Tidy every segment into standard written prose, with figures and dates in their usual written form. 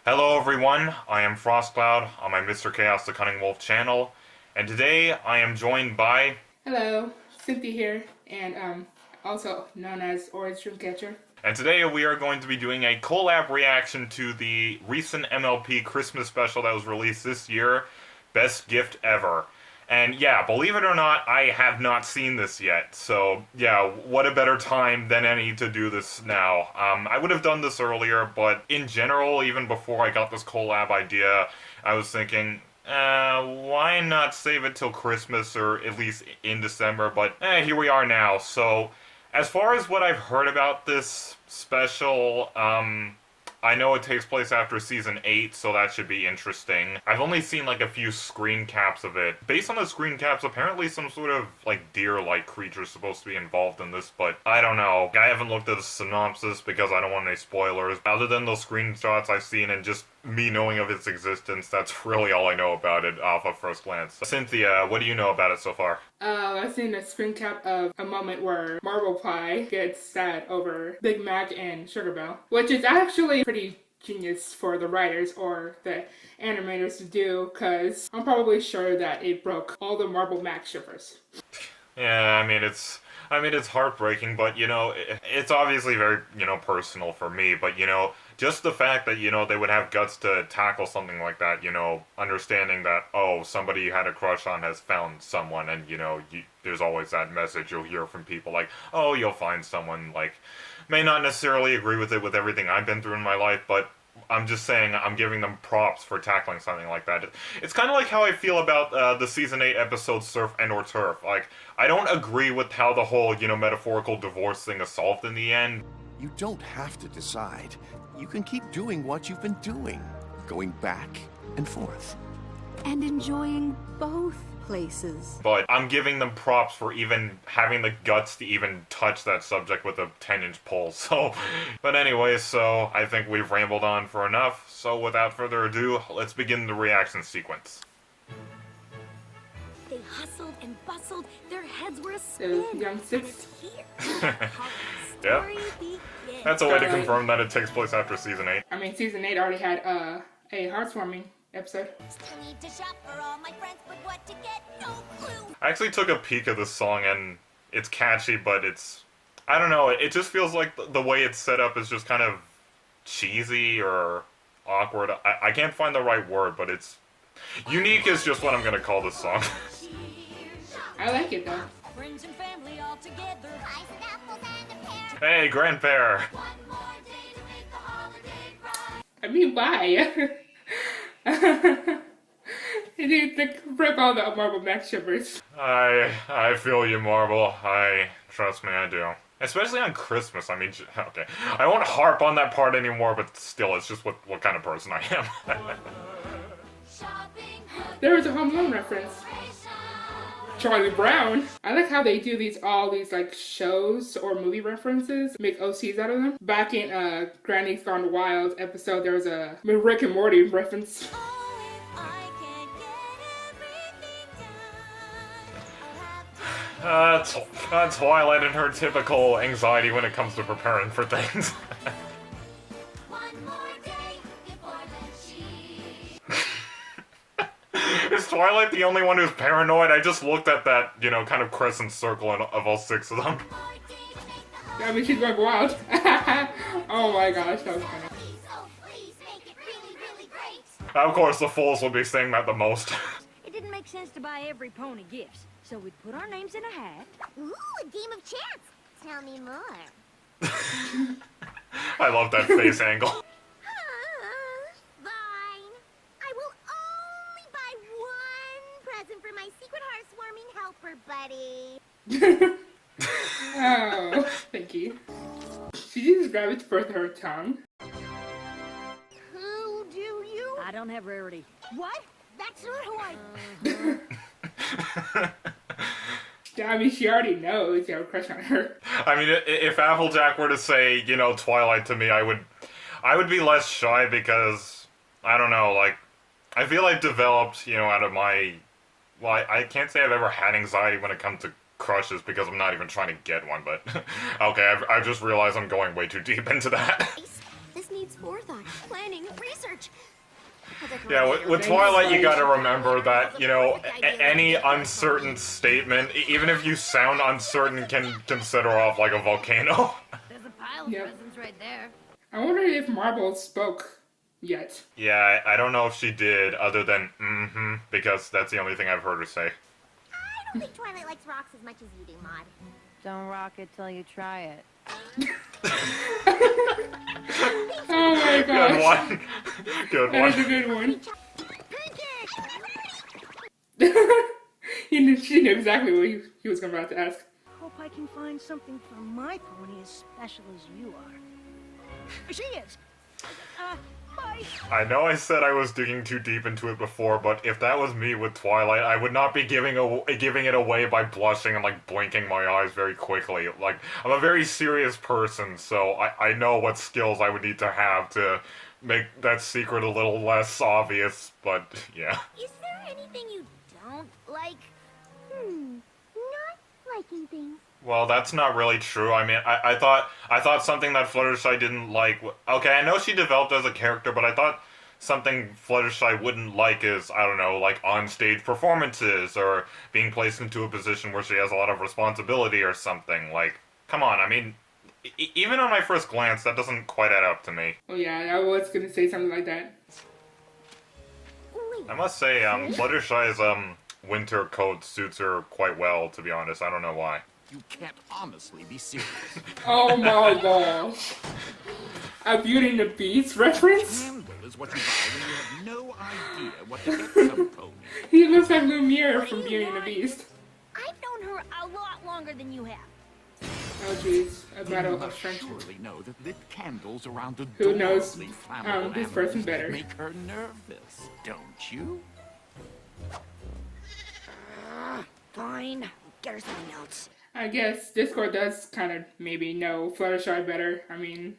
Hello everyone, I am FrostCloud on my Mr. Chaos the Cunning Wolf channel, and today I am joined by... Hello, Cynthia here, and also known as Ori DreamCatcher. And today we are going to be doing a collab reaction to the recent MLP Christmas special that was released this year, Best Gift Ever. And yeah, believe it or not, I have not seen this yet. So yeah, what a better time than any to do this now. I would have done this earlier, but in general, even before I got this collab idea, I was thinking, why not save it till Christmas or at least in December? But here we are now. So as far as what I've heard about this special, I know it takes place after Season 8, so that should be interesting. I've only seen like a few screen caps of it. Based on the screen caps, apparently some sort of like deer-like creature is supposed to be involved in this, but I don't know. I haven't looked at the synopsis because I don't want any spoilers. Other than those screenshots I've seen and just me knowing of its existence, that's really all I know about it off of first glance. Cynthia, what do you know about it so far? I've seen a screen cap of a moment where Marble Pie gets sad over Big Mac and Sugar Bell, which is actually pretty genius for the writers or the animators to do, because I'm probably sure that it broke all the Marble Mac shippers. Yeah, I mean, it's heartbreaking, but, you know, it's obviously very, personal for me, but, just the fact that, they would have guts to tackle something like that, understanding that, oh, somebody you had a crush on has found someone, and, there's always that message you'll hear from people, like, oh, you'll find someone, like, may not necessarily agree with it with everything I've been through in my life, but I'm just saying I'm giving them props for tackling something like that. It's kind of like how I feel about the Season 8 episode Surf and or Turf. Like, I don't agree with how the whole, metaphorical divorce thing is solved in the end. You don't have to decide. You can keep doing what you've been doing, going back and forth. And enjoying both places. But I'm giving them props for even having the guts to even touch that subject with a 10-inch pole. So, but anyway, so I think we've rambled on for enough. So without further ado, let's begin the reaction sequence. They hustled and bustled, their heads were a spin. The young six. Yep. That's a way to confirm that it takes place after Season 8. I mean, Season 8 already had a heartwarming episode. I actually took a peek at this song, and it's catchy, but I don't know, it just feels like the way it's set up is just kind of cheesy or awkward. I can't find the right word, but it's... unique is just what I'm gonna call this song. I like it, though. Hey, grandpa! I mean, why? You need to break all the Marble Mac shippers. I feel you, Marble. Trust me, I do. Especially on Christmas, I mean, okay. I won't harp on that part anymore, but still, it's just what kind of person I am. There was a Home Alone reference. Charlie Brown. I like how they do all these like shows or movie references, make OCs out of them. Back in Granny's Gone Wild episode, there was a Rick and Morty reference. Twilight and her typical anxiety when it comes to preparing for things. Is Twilight the only one who's paranoid? I just looked at that, kind of crescent circle of all 6 of them. I mean, she's going wild. Oh my gosh, that was funny. Of course, the fools will be saying that the most. It didn't make sense to buy every pony gifts, so we put our names in a hat. Ooh, a game of chance. Tell me more. I love that face angle. Fine. I will only buy one present for my secret heart-warming helper, buddy. Oh, thank you. She just grabbed it with her tongue. Who do you? I don't have rarity. What? That's not who I... Yeah, I mean, she already knows you have a crush on her. I mean, if Applejack were to say, Twilight to me, I would be less shy because, I don't know, like, I feel I've developed, out of my... Well, I can't say I've ever had anxiety when it comes to crushes because I'm not even trying to get one, but... Okay, I've just realized I'm going way too deep into that. This needs forethought, planning, research. Yeah, with Twilight, you gotta remember that, you know, any uncertain statement, even if you sound uncertain, can set her off like a volcano. There's a pile of Yep. presents right there. I wonder if Marble spoke yet. Yeah, I don't know if she did, other than because that's the only thing I've heard her say. I don't think Twilight likes rocks as much as you do, Maud. Don't rock it till you try it. Oh my Good gosh. one. Good That is a one. good one. Pancake! She knew exactly what he was about to ask. Hope I can find something for my pony as special as you are. She is. Bye. I know I said I was digging too deep into it before, but if that was me with Twilight, I would not be giving it away by blushing and like blinking my eyes very quickly. Like, I'm a very serious person, so I know what skills I would need to have to make that secret a little less obvious, but yeah. Is there anything you don't like? Not liking things. Well, that's not really true. I mean, I thought something that Fluttershy didn't like. Okay, I know she developed as a character, but I thought something Fluttershy wouldn't like is, I don't know, like on-stage performances or being placed into a position where she has a lot of responsibility or something. Like, come on, I mean, even on my first glance, that doesn't quite add up to me. Oh yeah, I was gonna say something like that. Wait, I must say, Fluttershy's winter coat suits her quite well, to be honest. I don't know why. You can't honestly be serious. Oh my gosh. A Beauty and the Beast reference? Candle is what you buy when you have no idea what to get some pony. He looks like Lumiere from Beauty and the Beast. I've known her a lot longer than you have. Oh jeez, a You battle of must friendship. surely know that lit candles around Who knows, adorably flammable this person animals better. make her nervous, don't you? Fine. Get her something else. I guess Discord does kind of maybe know Fluttershy better. I mean,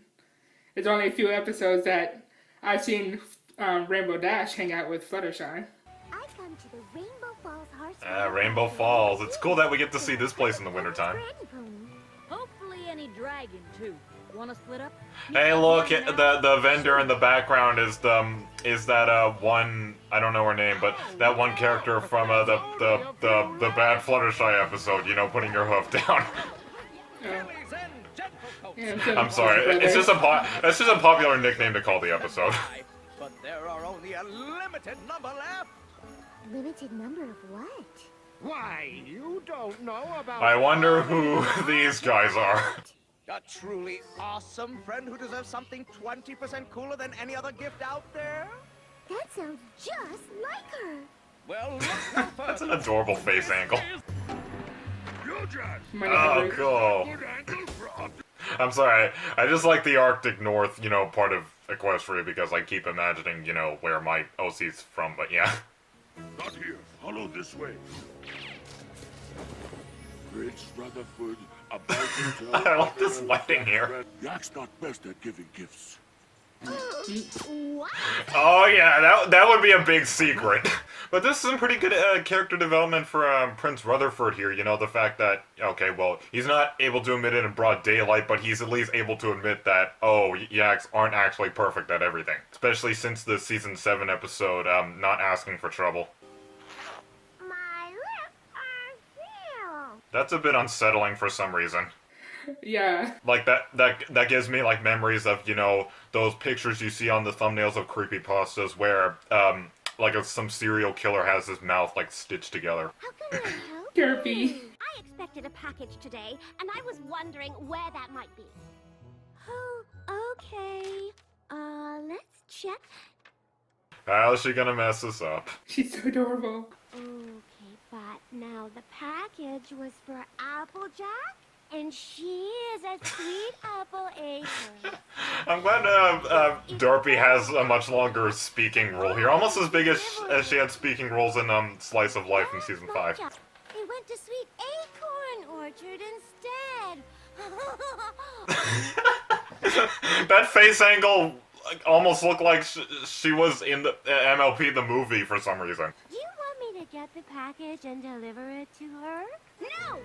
it's only a few episodes that I've seen Rainbow Dash hang out with Fluttershy. I've come to the Rainbow Falls Horse. Rainbow Falls. It's cool that we get to see this place in the wintertime. Granny pony. Hopefully any dragon, too. Wanna split up? Hey, look, the vendor in the background is that one, I don't know her name, but that one character from the bad Fluttershy episode, you know, putting your hoof down. I'm sorry, it's just a popular nickname to call the episode. But there are only a limited number left. Limited number of what? Why, you don't know about... I wonder who these guys are. A truly awesome friend who deserves something 20% cooler than any other gift out there? That sounds just like her. Well, look no further. That's an adorable face angle. Money Oh, hungry. cool. I'm sorry, I just like the Arctic North, you know, part of Equestria because I keep imagining, you know, where my OC's from, but yeah. Not here. Follow this way. Prince Rutherford, about to tell I like this lighting here. Yak's not best at giving gifts. What? Oh yeah, that would be a big secret. But this is some pretty good character development for Prince Rutherford here. You know, the fact that, okay, well, he's not able to admit it in broad daylight, but he's at least able to admit that, oh, Yaks aren't actually perfect at everything. Especially since the Season 7 episode, Not Asking for Trouble. My lips are sealed. That's a bit unsettling for some reason. Yeah. Like, that gives me, like, memories of, you know, those pictures you see on the thumbnails of creepypastas where, like, some serial killer has his mouth, like, stitched together. How can I help? Derpy. I expected a package today, and I was wondering where that might be. Oh, okay. Let's check. How's she gonna mess this up? She's so adorable. Okay, but now the package was for Applejack, and she is a sweet apple acorn. I'm glad Dorpy has a much longer speaking role here. Almost as big as she had speaking roles in Slice of Life in Season 5. It went to Sweet Acorn Orchard instead. That face angle almost looked like she was in the MLP the movie for some reason. Do you want me to get the package and deliver it to her? No!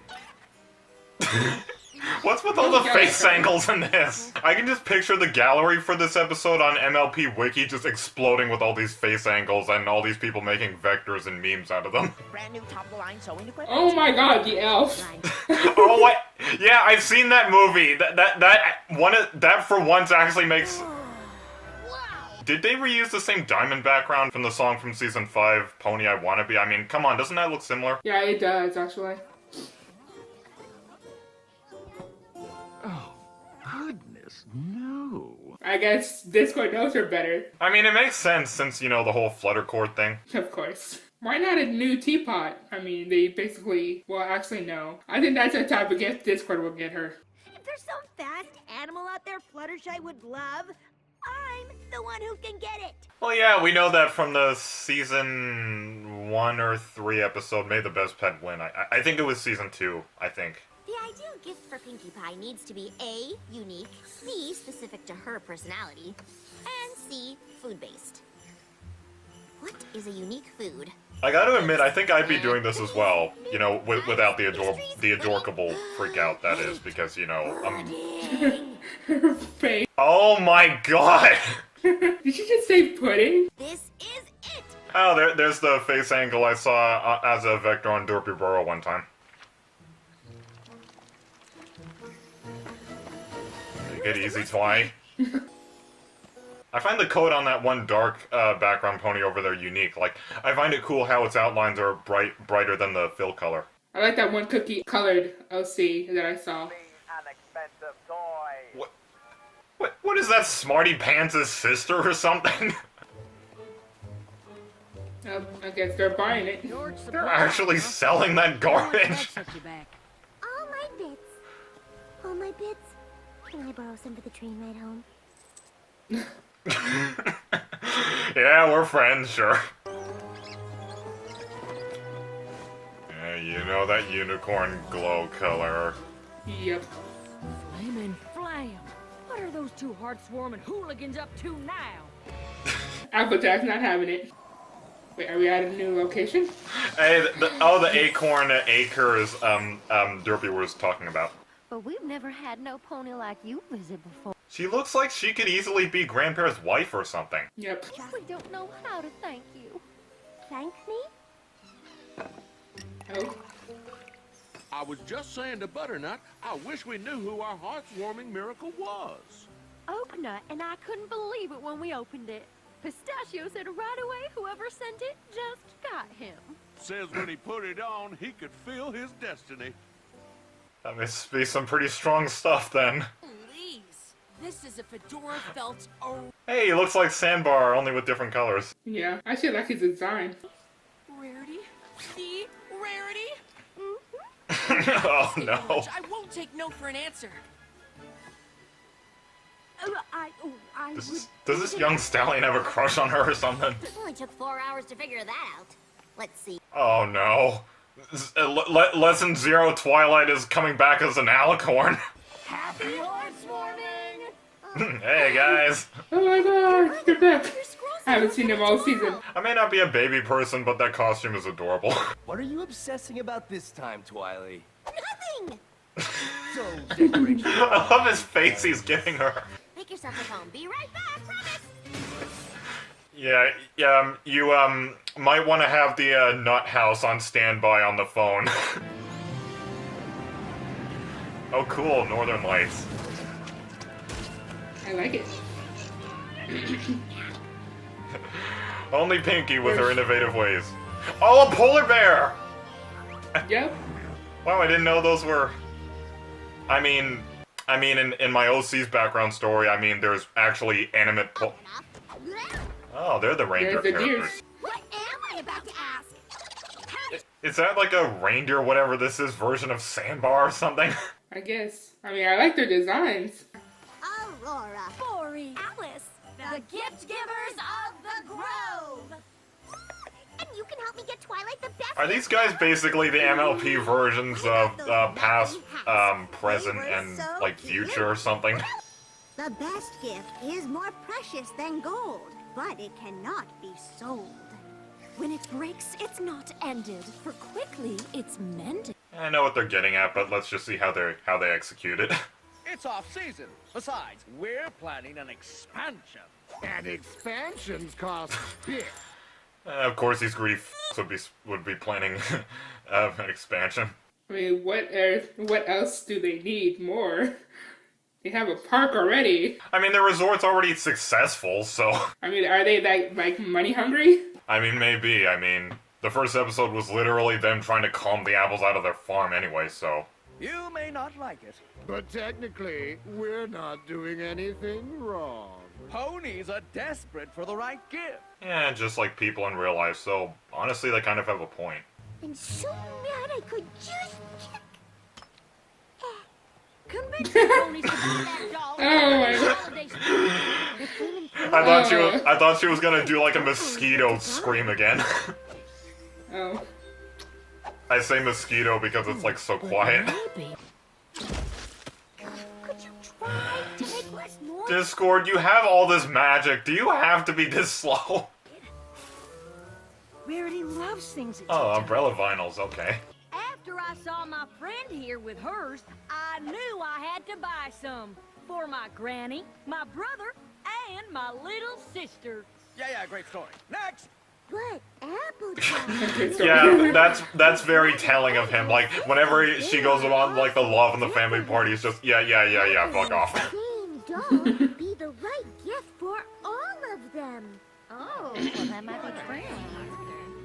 What's with all the face angles in this? I can just picture the gallery for this episode on MLP Wiki just exploding with all these face angles and all these people making vectors and memes out of them. Brand new top-of-the-line sewing equipment. Oh my god, the elf. Oh, what? Yeah, I've seen that movie. That for once actually makes... Did they reuse the same diamond background from the song from season 5, Pony I Wanna Be? I mean, come on, doesn't that look similar? Yeah, it does, actually. Goodness, no. I guess Discord knows her better. I mean, it makes sense since, you know, the whole Fluttercore thing. Of course. Why not a new teapot? I mean, they basically... Well, actually, no. I think that's the type of gift Discord will get her. If there's some fast animal out there Fluttershy would love, I'm the one who can get it. Well, yeah, we know that from the season 1 or 3 episode, May the Best Pet Win. I think it was season 2, I think. The ideal gift for Pinkie Pie needs to be A, unique, B, specific to her personality, and C, food-based. What is a unique food? I gotta admit, I think I'd be doing this as well. You know, without the adorkable freak out, that is, because, you know, Her face. Oh my god! Did she just say pudding? This is it! Oh, there's the face angle I saw as a vector on Dorpy Burrow one time. Take it easy, Twy. I find the code on that one dark background pony over there unique. Like, I find it cool how its outlines are brighter than the fill color. I like that one cookie colored OC that I saw. An expensive toy. What is that, Smarty Pants' sister or something? I guess they're buying it. They're actually selling that garbage. All my bits. All my bits. Can I borrow some for the train ride home? Yeah, we're friends, sure. Yeah, you know that unicorn glow color. Yep. Flamin' Flam! What are those two heart-swarming hooligans up to now? Applejack's not having it. Wait, are we at a new location? Hey, the acorn acres Derpy was talking about. But we've never had no pony like you visit before. She looks like she could easily be Grandpa's wife or something. Yep. We don't know how to thank you. Thank me? Oh. I was just saying to Butternut, I wish we knew who our heart-warming miracle was. Opener, and I couldn't believe it when we opened it. Pistachio said right away whoever sent it just got him. Says when he put it on, he could feel his destiny. That must be some pretty strong stuff then. Please, this is a fedora felt. Oh, Hey, he looks like Sandbar, only with different colors. Yeah, I actually like his design. rarity, the rarity. Oh no. I won't take no for an answer. Does this young stallion have a crush on her or something? Only took 4 hours to figure that out. Let's see. Oh no. Lesson 0 Twilight is coming back as an alicorn. Happy heartwarming. Hey guys. Oh my god, they're back. I haven't seen them all season. I may not be a baby person, but that costume is adorable. What are you obsessing about this time, Twily? Nothing! So, decoration. I love his face he's giving her. Make yourself at home. Be right back, promise! Yeah, you might want to have the nut house on standby on the phone. Oh cool, Northern Lights. I like it. Only Pinky with her innovative ways. Oh, a polar bear! Yep. Wow, I didn't know those were... I mean, in my OC's background story, I mean, there's actually animate Oh, they're the reindeer There's the deers. characters. What am I about to ask? Is that like a reindeer, whatever this is, version of Sandbar or something? I guess. I mean, I like their designs. Aurora. Bori. Alice. The gift givers of the grove. And you can help me get Twilight the best. Are these guys basically the MLP versions of past, present, and, like, future or something? The best gift is more precious than gold, but it cannot be sold. When it breaks, it's not ended. For quickly, it's mended. I know what they're getting at, but let's just see how they execute it. It's off-season. Besides, we're planning an expansion. And expansions cost big. Of course, these greedy would be planning an expansion. I mean, what else do they need more? They have a park already. I mean, their resort's already successful, so... I mean, are they like money hungry? I mean, maybe. I mean, the first episode was literally them trying to calm the apples out of their farm anyway, so... You may not like it. But technically, we're not doing anything wrong. Ponies are desperate for the right gift. Yeah, just like people in real life, so honestly, they kind of have a point. I'm so mad I could just kick. Convince the ponies to buy that doll. Oh my God. Holiday spirit. I thought she was gonna do like a mosquito scream again. Oh. I say mosquito because it's like so quiet. Maybe. Could you try to make less noise? Discord, you have all this magic. Do you have to be this slow? Rarity loves things at Oh, tea time. umbrella vinyls, okay. After I saw my friend here with hers, I knew I had to buy some. For my granny, my brother, and my little sister. Yeah, great story. Next! But Applejack. Yeah, that's very telling of him. Like, whenever she goes on, like, the Love and the Family party, it's just, yeah, fuck off. Same doll would be the right gift for all of them. Oh, well, that might be true.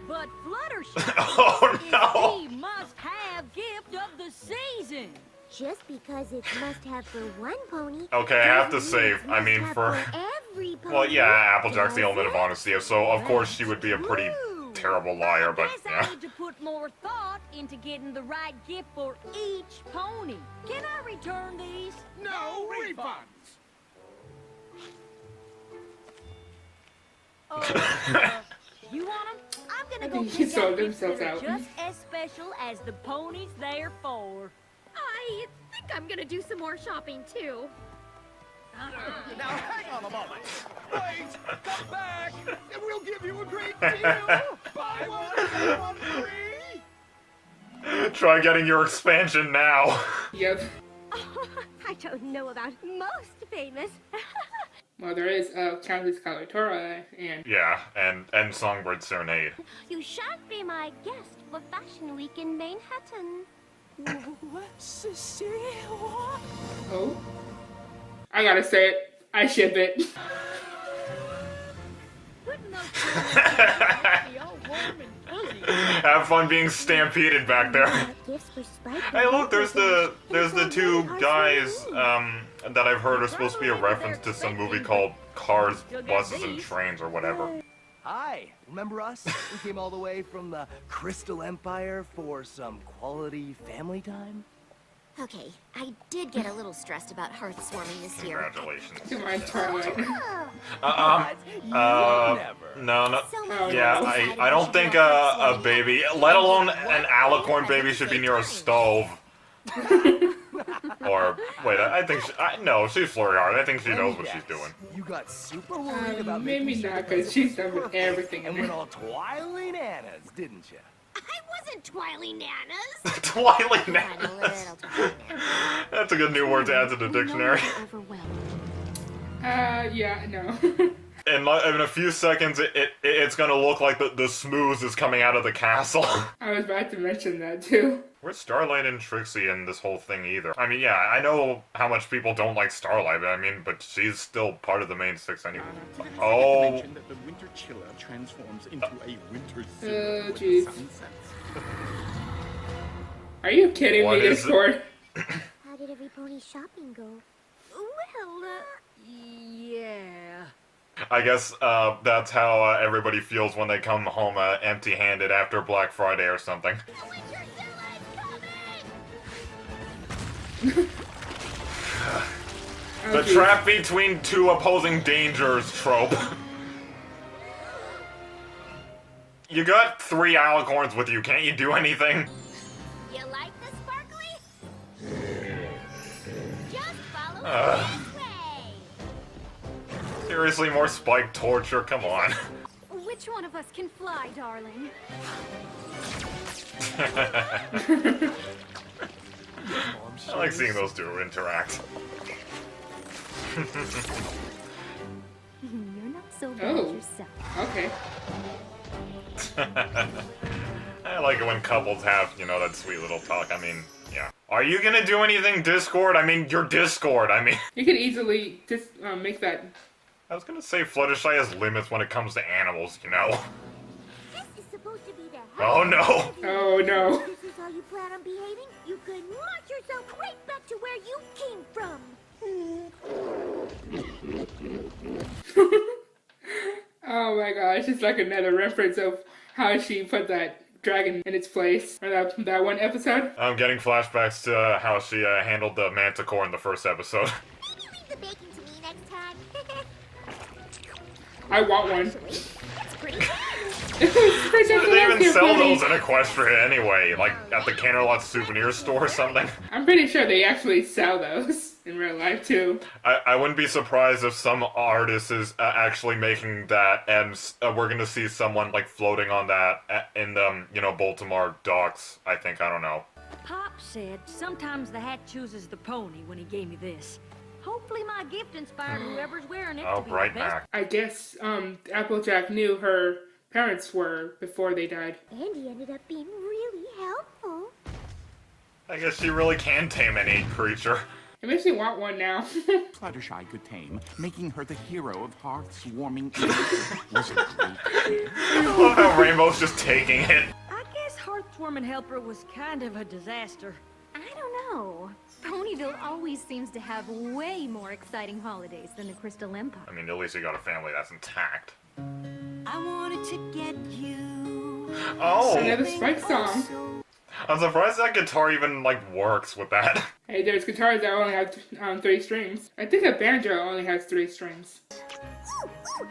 But Fluttershy Oh, is no. the must-have gift of the season. Just because it's must-have for one pony. Okay, I have to doesn't say, mean it's I mean, must-have for... every pony. Well, yeah, Applejack's the element of honesty, so of course she would be a pretty terrible liar, but Guess yeah. I need to put more thought into getting the right gift for each pony. Can I return these? No refunds. You want them? I'm gonna go think he pick sold out gifts themselves that are out. just as special as the ponies they're for. I think I'm gonna do some more shopping too. Now hang on a moment. Wait! Come back! And we'll give you a great deal. Buy one, get one free. Try getting your expansion now. Yep. I don't know about most famous. Well, there is Countess Calatora and Yeah, and Songbird Serenade. You shan't be my guest for Fashion Week in Manhattan. oh, I gotta say it. I ship it. Putting those ponies be all warm and fuzzy. Have fun being stampeded back there. Gifts for Spike. Hey, look, there's the two guys that I've heard are supposed to be a reference to some movie called Cars, Buses, and Trains or whatever. Hi, remember us? We came all the way from the Crystal Empire for some quality family time. Okay, I did get a little stressed about hearth swarming this year. Congratulations. Come on, Twilight. No. So Oh, much Yeah, decided I we don't should think go hearth a swarming. baby, let alone an alicorn baby, should be near a stove. Or, wait, I think no, she's flurry hard. I think she knows what she's doing. You got super worried about Maybe making sure not, the because she's done with everything. and went all Twilight Annas, didn't you? I wasn't Twily Nanas. Twilight I'm a Nanas. little Twily Nana. That's a good new word to add to the dictionary. Overwhelmed. Yeah, no. In a few seconds, it's gonna look like the smooth is coming out of the castle. I was about to mention that too. Where's Starlight and Trixie in this whole thing either? I mean, yeah, I know how much people don't like Starlight, but she's still part of the main six anyway. Oh, Mention that the winter chiller transforms into a winter Oh, zero with jeez. the sun sets. Are you kidding What me, is it? Discord? How did every pony shopping go? Well, yeah. I guess that's how everybody feels when they come home empty-handed after Black Friday or something. The geez. trap between two opposing dangers trope. You got 3 alicorns with you, can't you do anything? You like the sparkly? Just follow Ugh. this way. Seriously, more Spike torture, come on. Which one of us can fly, darling? I like seeing those two interact. You're not so bad Oh. yourself. Okay. I like it when couples have, you know, that sweet little talk. I mean, yeah. Are you gonna do anything, Discord? I mean, you're Discord. I mean... You could easily just make that... I was gonna say Fluttershy has limits when it comes to animals, you know? This is supposed to be the Oh no! Oh no. This is how you plan on behaving? You could march yourself right back to where you came from. Oh my gosh, it's like another reference of how she put that dragon in its place. Or that one episode. I'm getting flashbacks to how she handled the manticore in the first episode. Maybe leave the baking to me next time. I want one. That's pretty. They even sell those in Equestria anyway, like at the Canterlot souvenir store or something. I'm pretty sure they actually sell those in real life too. I wouldn't be surprised if some artist is actually making that, and we're gonna see someone like floating on that in the you know, Baltimore docks. I think, I don't know. Pop said sometimes the hat chooses the pony when he gave me this. Hopefully my gift inspired whoever's wearing it Oh, to be bright the best. Mac. I guess Applejack knew her parents were before they died. And he ended up being really helpful. I guess she really can tame any creature. It makes me want one now. Fluttershy could tame, making her the hero of hearths warming was a great gift. I love how Rainbow's just taking it. I guess Hearthwarming Helper was kind of a disaster. I don't know. Ponyville always seems to have way more exciting holidays than the Crystal Empire. I mean, at least you got a family that's intact. I wanted to get you. Oh! Another Spike song. I'm surprised that guitar even, like, works with that. Hey, there's guitars that only have 3 strings. I think a banjo only has 3 strings.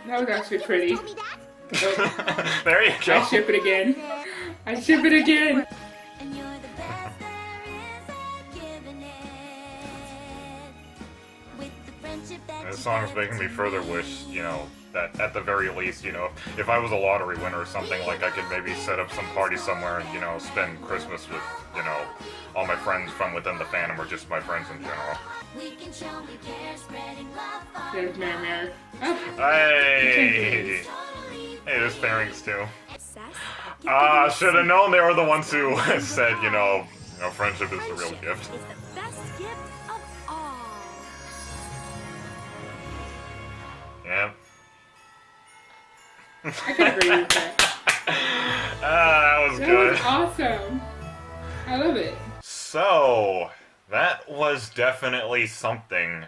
That was actually pretty. Told me that? Oh, There you go. I ship it again. I ship it again. And you're the best there is at giving it. With the friendship that This you song's give making me to further me. wish, you know, that at the very least, you know, if I was a lottery winner or something, like I could maybe set up some party somewhere and, you know, spend Christmas with, you know, all my friends from within the fandom or just my friends in general. We can show we care, spreading love far There's Mary Mary. Oh, Hey! Hey, there's Fairings too. Should have known they were the ones who said, you know, friendship is the real gift. It's the best gift of all. Yeah. I can agree with that. That was That good. was awesome. I love it. So, that was definitely something.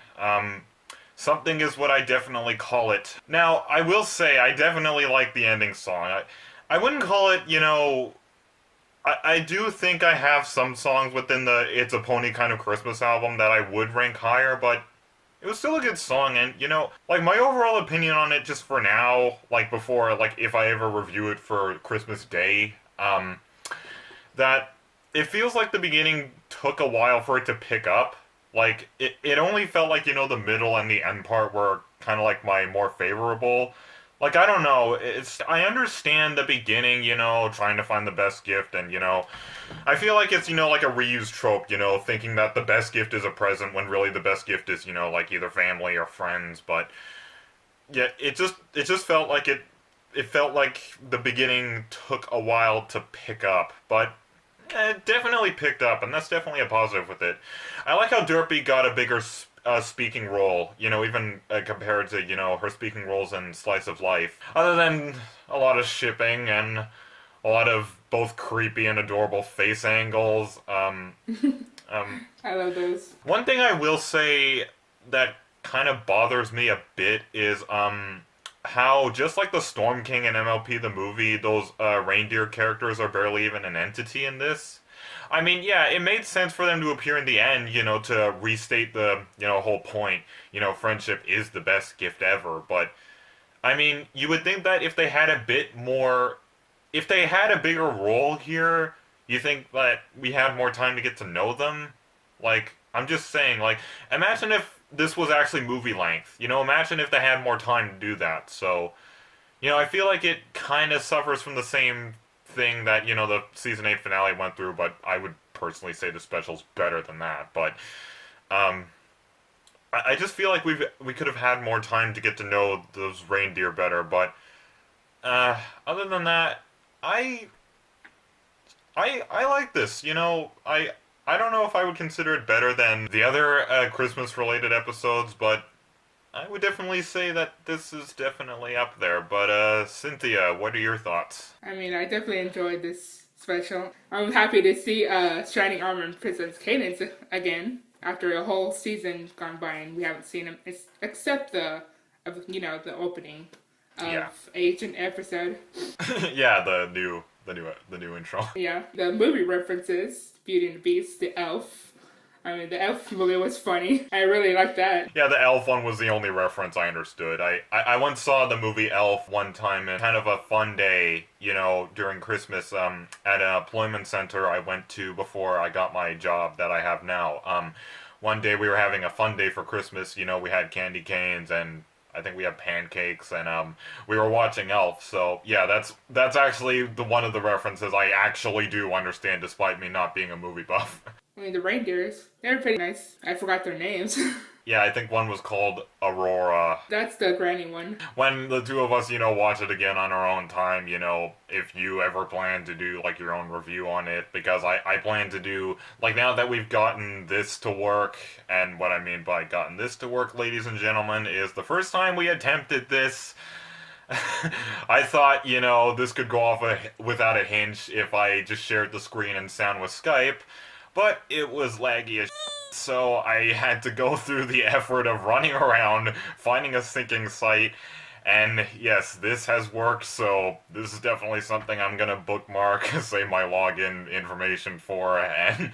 Something is what I definitely call it. Now, I will say, I definitely like the ending song. I wouldn't call it, you know... I do think I have some songs within the It's a Pony kind of Christmas album that I would rank higher, but it was still a good song, and, you know, like, my overall opinion on it just for now, like, before, like, if I ever review it for Christmas Day, that it feels like the beginning took a while for it to pick up. Like, it only felt like, you know, the middle and the end part were kind of like my more favorable. Like, I don't know, I understand the beginning, you know, trying to find the best gift, and, you know, I feel like it's, you know, like a reused trope, you know, thinking that the best gift is a present when really the best gift is, you know, like either family or friends, but, yeah, it just felt like it felt like the beginning took a while to pick up, but it definitely picked up, and that's definitely a positive with it. I like how Derpy got a bigger speaking role, you know, even compared to, you know, her speaking roles in Slice of Life. Other than a lot of shipping and a lot of both creepy and adorable face angles. I love those. One thing I will say that kind of bothers me a bit is how, just like the Storm King and MLP the movie, those reindeer characters are barely even an entity in this. I mean, yeah, it made sense for them to appear in the end, you know, to restate the, you know, whole point. You know, friendship is the best gift ever, but, I mean, you would think that if they had a bit more, if they had a bigger role here, you think that we had more time to get to know them? Like, I'm just saying, like, imagine if this was actually movie length. You know, imagine if they had more time to do that. So, you know, I feel like it kind of suffers from the same thing that, you know, the season 8 finale went through, but I would personally say the special's better than that. But I just feel like we could have had more time to get to know those reindeer better. But other than that, I like this. You know, I don't know if I would consider it better than the other Christmas-related episodes, but I would definitely say that this is definitely up there. But Cynthia, what are your thoughts? I mean, I definitely enjoyed this special. I'm happy to see Shining Armor presents Cadence again after a whole season gone by, and we haven't seen him except the opening of Agent episode. Yeah, the new intro. Yeah, the movie references, Beauty and the Beast, the Elf. I mean, the Elf movie was funny. I really liked that. Yeah, the Elf one was the only reference I understood. I once saw the movie Elf one time in kind of a fun day, you know, during Christmas, at an employment center I went to before I got my job that I have now. One day we were having a fun day for Christmas, you know, we had candy canes and I think we had pancakes, and we were watching Elf. So yeah, that's actually one of the references I actually do understand, despite me not being a movie buff. I mean, the reindeers, they're pretty nice. I forgot their names. Yeah, I think one was called Aurora. That's the granny one. When the two of us, you know, watch it again on our own time, you know, if you ever plan to do, like, your own review on it, because I plan to do, like, now that we've gotten this to work, and what I mean by gotten this to work, ladies and gentlemen, is the first time we attempted this, I thought, you know, this could go off without a hinge if I just shared the screen and sound with Skype, but it was laggy as so I had to go through the effort of running around, finding a syncing site, and yes, this has worked, so this is definitely something I'm gonna bookmark, say my login information for, and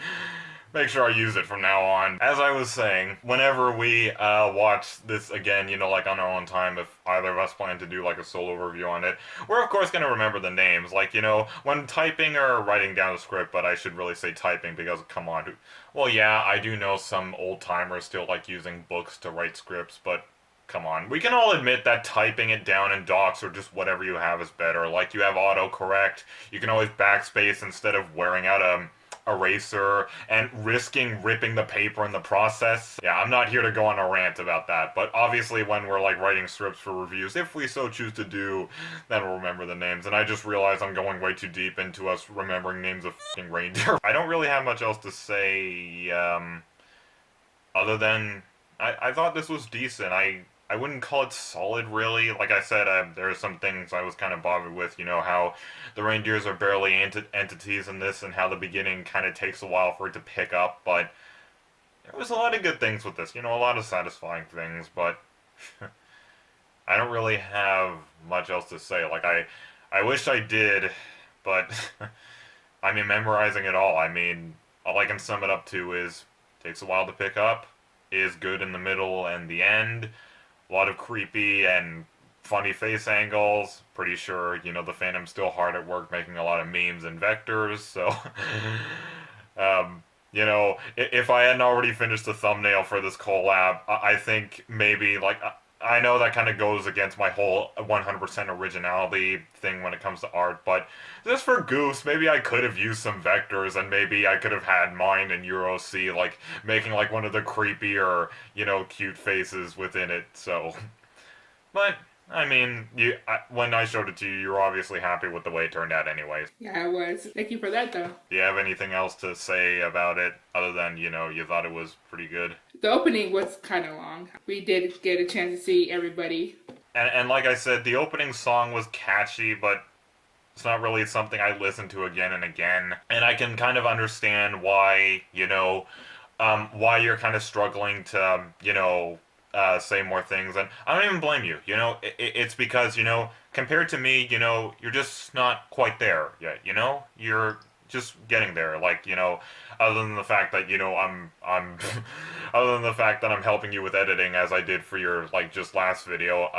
make sure I use it from now on. As I was saying, whenever we watch this again, you know, like on our own time, if either of us plan to do like a solo review on it, we're of course going to remember the names. Like, you know, when typing or writing down a script, but I should really say typing because, come on. Well, yeah, I do know some old-timers still like using books to write scripts, but come on. We can all admit that typing it down in docs or just whatever you have is better. Like, you have autocorrect, you can always backspace instead of wearing out a eraser and risking ripping the paper in the process. Yeah, I'm not here to go on a rant about that, but obviously when we're like writing scripts for reviews, if we so choose to do, then we'll remember the names. And I just realized I'm going way too deep into us remembering names of f***ing reindeer. I don't really have much else to say, other than I thought this was decent. I wouldn't call it solid, really. Like I said, there are some things I was kind of bothered with, you know, how the reindeers are barely entities in this, and how the beginning kind of takes a while for it to pick up, but there was a lot of good things with this, you know, a lot of satisfying things, but I don't really have much else to say. Like, I wish I did, but I mean, memorizing it all, I mean, all I can sum it up to is, takes a while to pick up, is good in the middle and the end. A lot of creepy and funny face angles. Pretty sure, you know, the fandom's still hard at work making a lot of memes and vectors, so you know, if I hadn't already finished the thumbnail for this collab, I think maybe, like, I know that kind of goes against my whole 100% originality thing when it comes to art, but just for goofs, maybe I could have used some vectors, and maybe I could have had mine and Euro C, like, making, like, one of the creepier, you know, cute faces within it, so. But, I mean, when I showed it to you, you were obviously happy with the way it turned out anyways. Yeah, I was. Thank you for that, though. Do you have anything else to say about it, other than, you know, you thought it was pretty good? The opening was kind of long. We did get a chance to see everybody. And like I said, the opening song was catchy, but it's not really something I listen to again and again. And I can kind of understand why, you know, why you're kind of struggling to, you know, say more things. And I don't even blame you, you know, it's because, you know, compared to me, you know, you're just not quite there yet, you know? You're just getting there, like, you know, other than the fact that, you know, I'm other than the fact that I'm helping you with editing, as I did for your, like, just last video,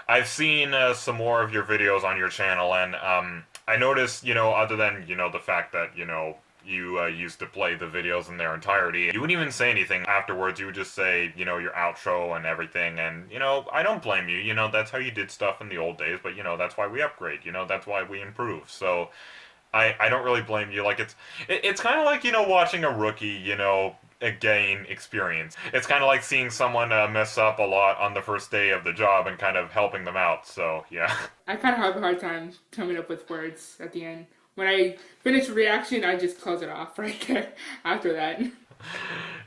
I've seen some more of your videos on your channel, and I noticed, you know, other than, you know, the fact that, you know, you used to play the videos in their entirety. You wouldn't even say anything afterwards. You would just say, you know, your outro and everything. And, you know, I don't blame you. You know, that's how you did stuff in the old days. But, you know, that's why we upgrade. You know, that's why we improve. So I don't really blame you. Like, it's kind of like, you know, watching a rookie, you know, gain experience. It's kind of like seeing someone mess up a lot on the first day of the job and kind of helping them out. So, yeah. I kind of have a hard time coming up with words at the end. When I finish a reaction, I just close it off right there after that.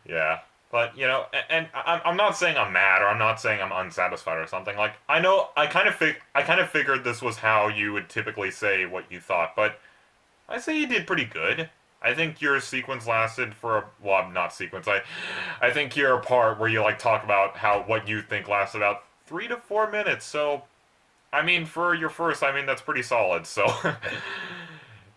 Yeah. But, you know, and I'm not saying I'm mad, or I'm not saying I'm unsatisfied or something. Like, I know, I kind of figured this was how you would typically say what you thought, but I say you did pretty good. I think your sequence lasted for, well, not sequence, I think your part where you, like, talk about what you think lasted about 3 to 4 minutes, so, I mean, for your first, I mean, that's pretty solid, so,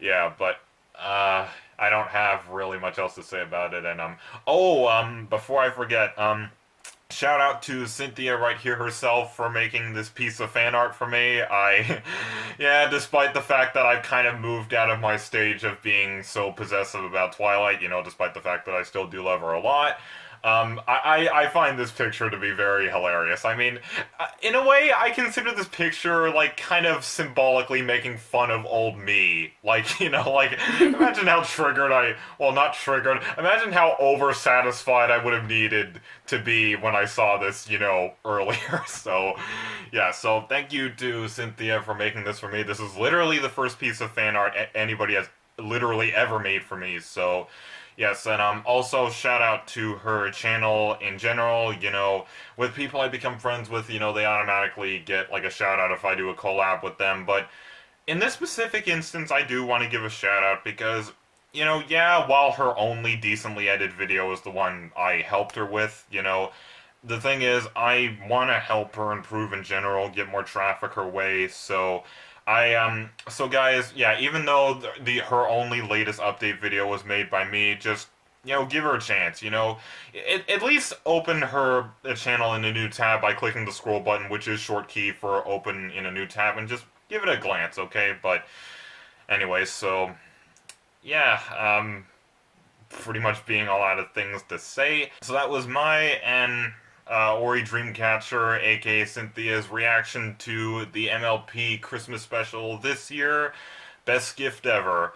yeah, but, I don't have really much else to say about it, and, before I forget, shout out to Cynthia right here herself for making this piece of fan art for me. Yeah, despite the fact that I've kind of moved out of my stage of being so possessive about Twilight, you know, despite the fact that I still do love her a lot, I find this picture to be very hilarious. I mean, in a way, I consider this picture, like, kind of symbolically making fun of old me. Like, you know, like, imagine how not triggered, imagine how oversatisfied I would have needed to be when I saw this, you know, earlier. So, yeah, so thank you to Cynthia for making this for me. This is literally the first piece of fan art anybody has literally ever made for me, so yes, and also shout out to her channel in general. You know, with people I become friends with, you know, they automatically get like a shout out if I do a collab with them. But in this specific instance, I do want to give a shout out because, you know, yeah, while her only decently edited video was the one I helped her with, you know, the thing is, I want to help her improve in general, get more traffic her way, so so guys, yeah, even though her only latest update video was made by me, just, you know, give her a chance, you know, at least open her channel in a new tab by clicking the scroll button, which is short key for open in a new tab, and just give it a glance, okay? But anyway, so yeah, pretty much being all out of things to say. So that was my Ori DreamCatcher, aka Cynthia's reaction to the MLP Christmas special this year. Best gift ever.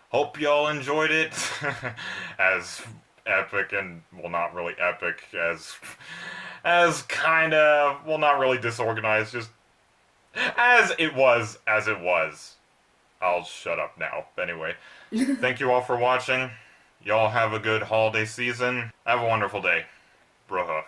Hope y'all enjoyed it. As epic and, well, not really epic, as kind of, well, not really disorganized, just as it was. I'll shut up now. Anyway, thank you all for watching. Y'all have a good holiday season. Have a wonderful day. Brohuff.